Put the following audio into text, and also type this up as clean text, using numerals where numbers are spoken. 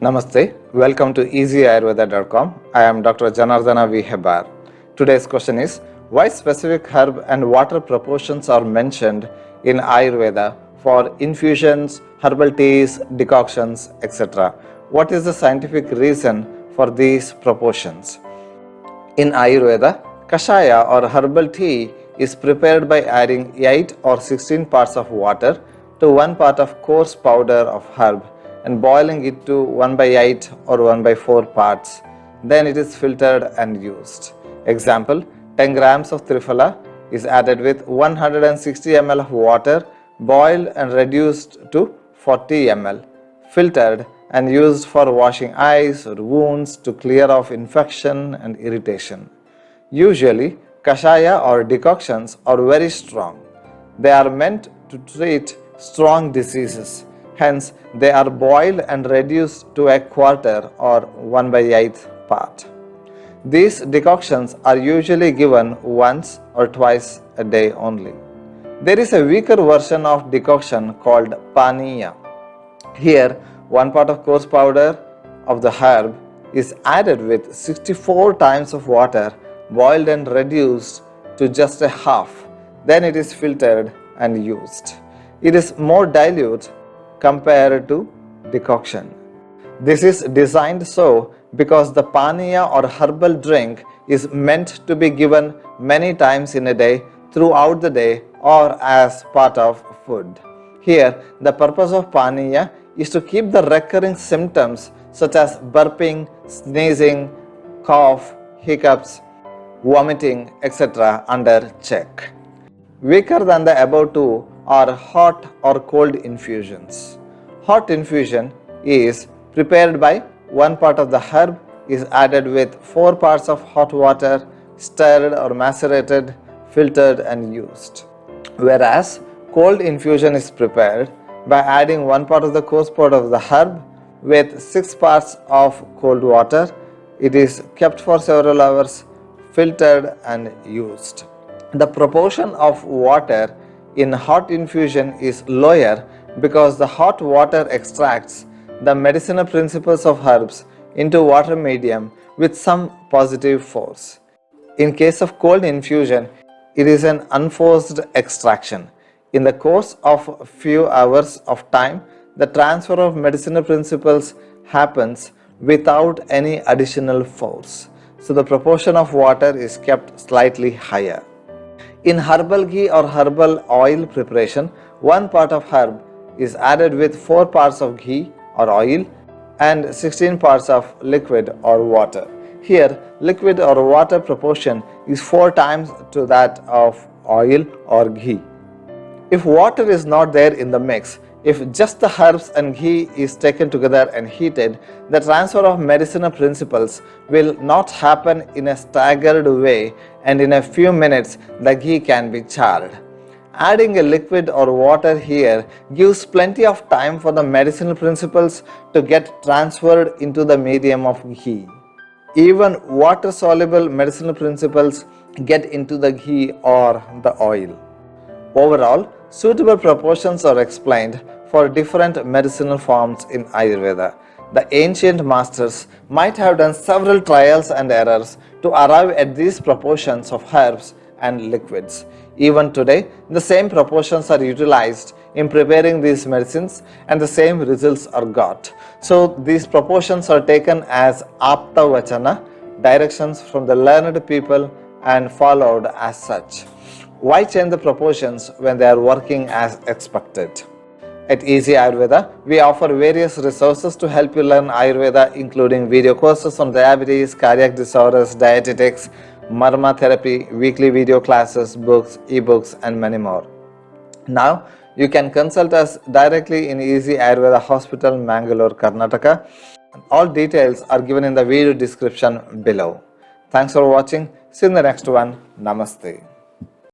Namaste, welcome to easyayurveda.com. I am Dr. Janardana V. Hebbar. Today's question is, why specific herb and water proportions are mentioned in Ayurveda for infusions, herbal teas, decoctions, etc.? What is the scientific reason for these proportions? In Ayurveda, kashaya or herbal tea is prepared by adding 8 or 16 parts of water to 1 part of coarse powder of herb and boiling it to 1 by 8 or 1 by 4 parts. Then it is filtered and used. Example, 10 grams of triphala is added with 160 ml of water, boiled and reduced to 40 ml, filtered and used for washing eyes or wounds to clear off infection and irritation. Usually, kashaya or decoctions are very strong. They are meant to treat strong diseases. Hence, they are boiled and reduced to a quarter or 1 by 8th part. These decoctions are usually given once or twice a day only. There is a weaker version of decoction called paniya. Here, 1 part of coarse powder of the herb is added with 64 times of water, boiled and reduced to just a half. Then it is filtered and used. It is more dilute compared to decoction. This is designed so because the paniya or herbal drink is meant to be given many times in a day, throughout the day, or as part of food. Here, the purpose of paniya is to keep the recurring symptoms such as burping, sneezing, cough, hiccups, vomiting, etc. under check. Weaker than the above two are hot or cold infusions. Hot infusion is prepared by 1 part of the herb is added with 4 parts of hot water, stirred or macerated, filtered and used. Whereas cold infusion is prepared by adding 1 part of the coarse powder of the herb with 6 parts of cold water. It is kept for several hours, filtered and used. The proportion of water in hot infusion is lower because the hot water extracts the medicinal principles of herbs into water medium with some positive force. In case of cold infusion, it is an unforced extraction. In the course of a few hours of time, the transfer of medicinal principles happens without any additional force. So the proportion of water is kept slightly higher. In herbal ghee or herbal oil preparation, 1 part of herb is added with 4 parts of ghee or oil and 16 parts of liquid or water. Here, liquid or water proportion is 4 times to that of oil or ghee. If water is not there in the mix, if just the herbs and ghee is taken together and heated, the transfer of medicinal principles will not happen in a staggered way, and in a few minutes the ghee can be charred. Adding a liquid or water here gives plenty of time for the medicinal principles to get transferred into the medium of ghee. Even water-soluble medicinal principles get into the ghee or the oil. Overall, suitable proportions are explained for different medicinal forms in Ayurveda. The ancient masters might have done several trials and errors to arrive at these proportions of herbs and liquids. Even today, the same proportions are utilized in preparing these medicines and the same results are got. So these proportions are taken as apta vachana, directions from the learned people, and followed as such. Why change the proportions when they are working as expected? At Easy Ayurveda, we offer various resources to help you learn Ayurveda, including video courses on diabetes, cardiac disorders, dietetics, Marma therapy, weekly video classes, books, ebooks, and many more. Now, you can consult us directly in Easy Ayurveda Hospital, Mangalore, Karnataka. All details are given in the video description below. Thanks for watching. See you in the next one. Namaste.